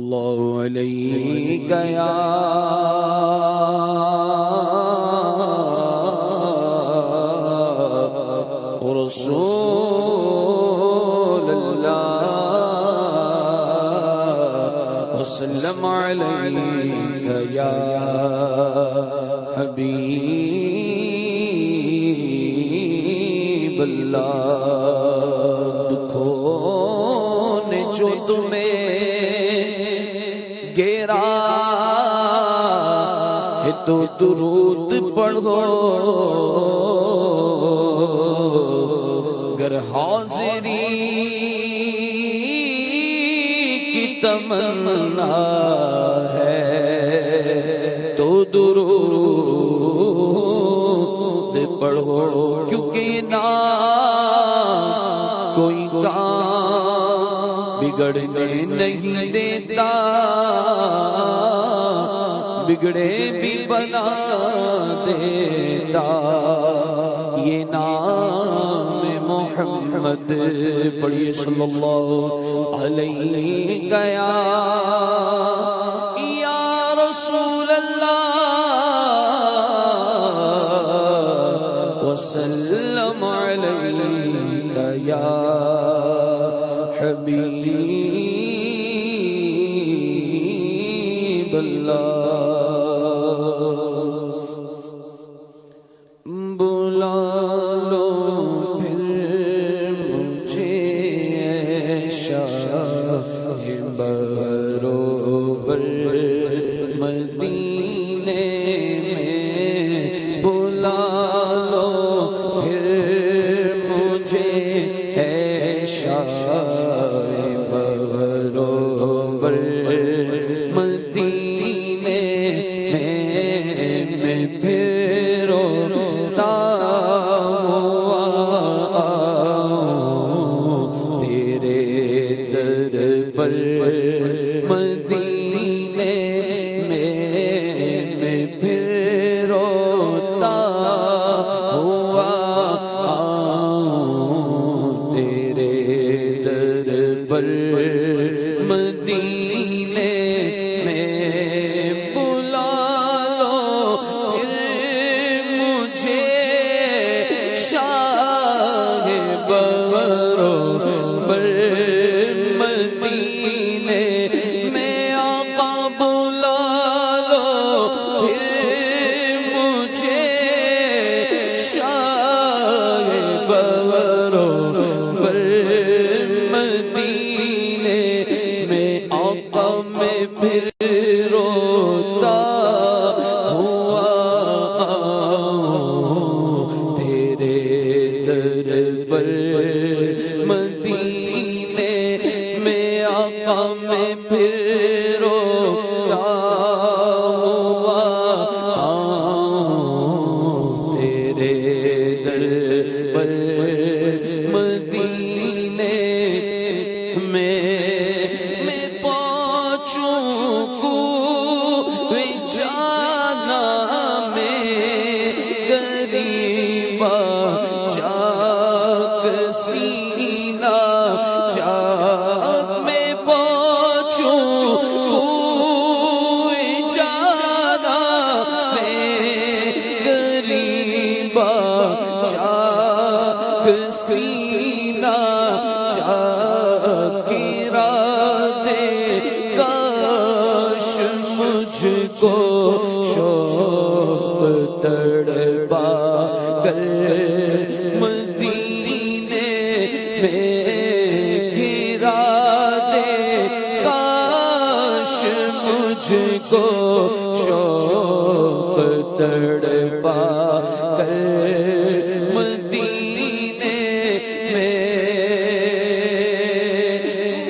اللہ علیہ یا رسول اللہ وسلم علیہ یا حبیب اللہ دکھوں نے جو تمہیں گیرا ہے تو درود پڑھو گر حاضری کی تمنا ہے تو درود پڑھو کیونکہ نہ کوئی کام بگڑنے نہیں دیتا بگڑے بھی بنا دیتا یہ نام محمد پڑھیے صلی اللہ علیہ یا رسول اللہ وسلم علیہ یا حبیب اللہ بلا لو پھر مجھے شاہ بروبر مدینے میں بلا لو پھر مجھے شاہ بروبر مدینے میں پھر روتا ہوا تیرے در پر مدینے میں پھر روتا ہوا تیرے در پر مدینے میں بلا لو پھر مجھے شاہ بروبر مدینے میں آقا بلا لو پھر مجھے شاہ بروبر مدینے میں آقا میں پھر روتا ہوا تیرے در پر مدینے میں آقا میں پھر روتا ہوا تیرے در پر مدینے میں جانا میں غریبا چاک سینہ چاک میں پہنچوں جانا میں غریبا چاک سینہ چاک ارادے مجھ کو شوق تڑپا کر مدینے میں گرا دے کاش مجھ کو شوق تڑپا کر مدینے میں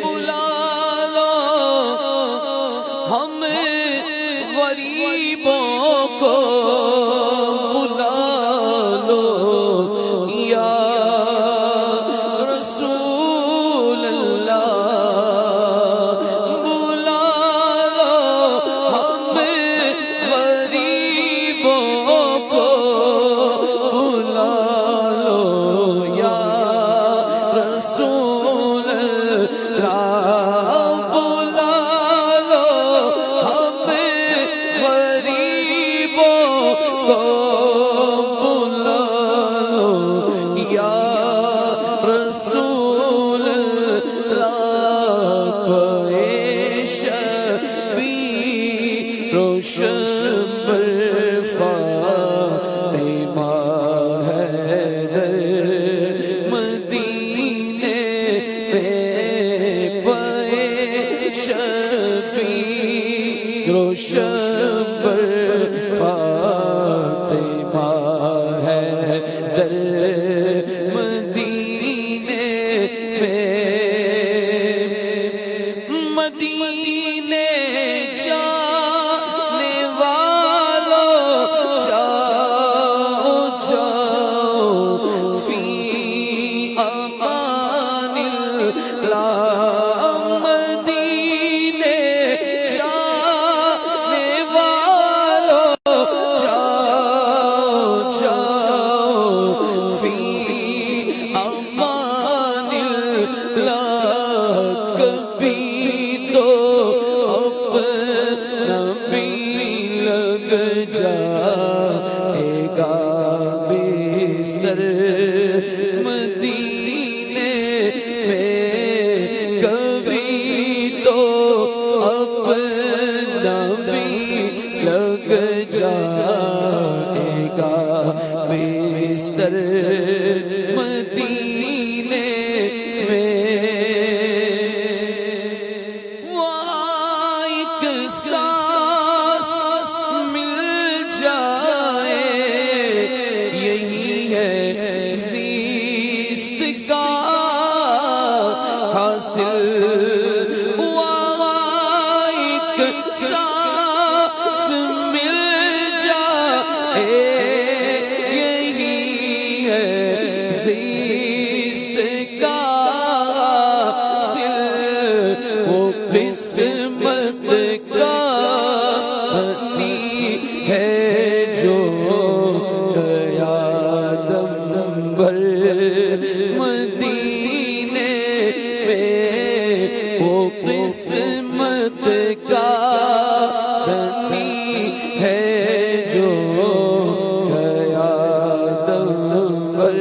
بلا لو ہم غریبوں کو بلا لو یا رسول اللہ بلا لو ہم غریبوں کو بلا لو یا رسول اللہ بلا روشن پر فاطمہ حیدر مدینے میں پائے شفیع روشن پر فاطمہ حیدر مدینے جانے والوں جاؤ جاؤ فی امان اللہ مدینے جانے والوں جاؤ جاؤ فی امان اللہ کبھی تو اپنا بھی لگ جائے گا بستر مدینے میں کبھی تو اپنا بھی لگ جائے گا بستر مدینے میں سانس مل جائے یہی ہے زیست کا حاصل ایک سانس مل جائے یہی ہے زیست کا حاصل وہ قسمت ہے جو گیا دم بھر مدینے میں وہ قسمت کا دھنی ہے جو گیا دم بھر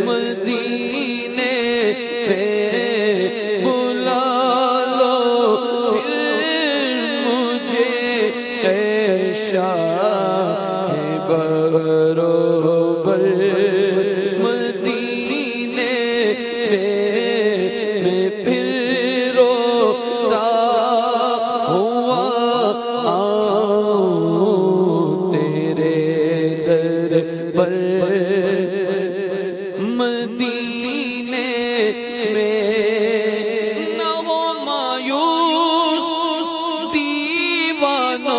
مدینے میں بلا لو شاہ بروبر مدینے میں پھر روتا ہوا آؤں تیرے در پر مدینے میں نہ ہو مایوس دیوانوں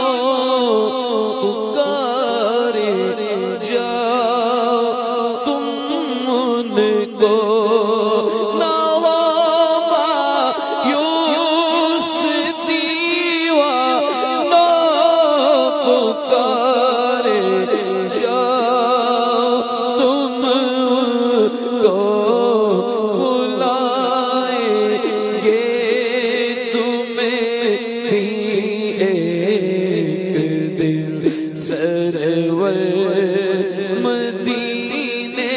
سرور مدینے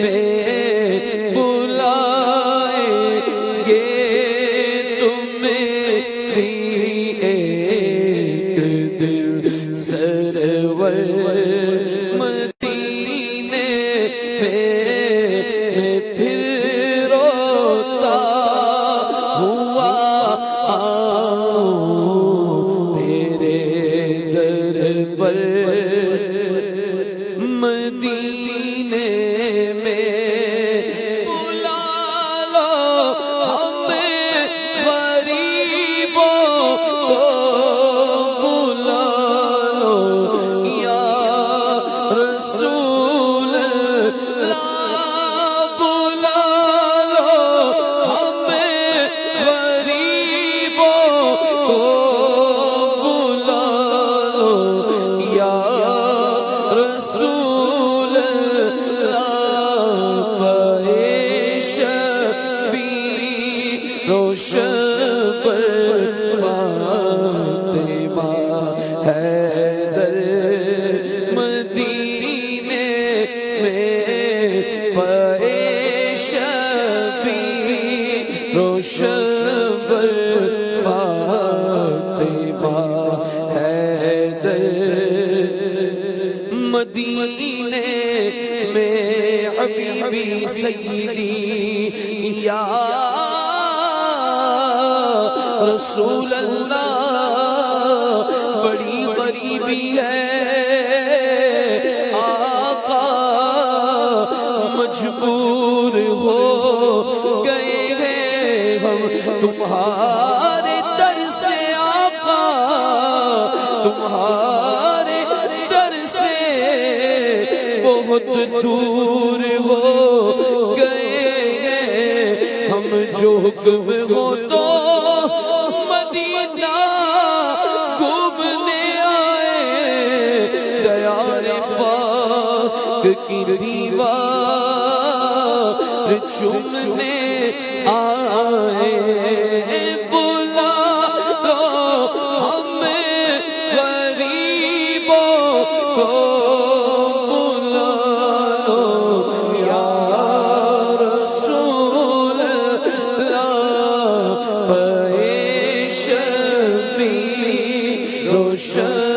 میں بلائیں گے تمہیں ایک دل سرور مدینے میں پھر روتا ہوا آؤں تیرے در پر مدینے میں بلا لو ہمیں غریبوں کو بلا لو یا رسول اللہ بلا لو ہمیں غریبوں کو بلا لو یا رسول اللہ پائے شفیع روشن پر مدینے میں حبیبی سیدی یا رسول اللہ بڑی غریبی ہے آقا مجبور ہو گئے ہیں ہم تمہارے در سے آقا تمہارے در سے بہت دور ہو گئے ہیں ہم جو حکم ہو تو مدینہ گھومنے آئے دیار پاک کی دیوار چومنے آئے بلا لو ہمیں غریبوں کو بلا لو یا رسول اللہ پیش بھی روشن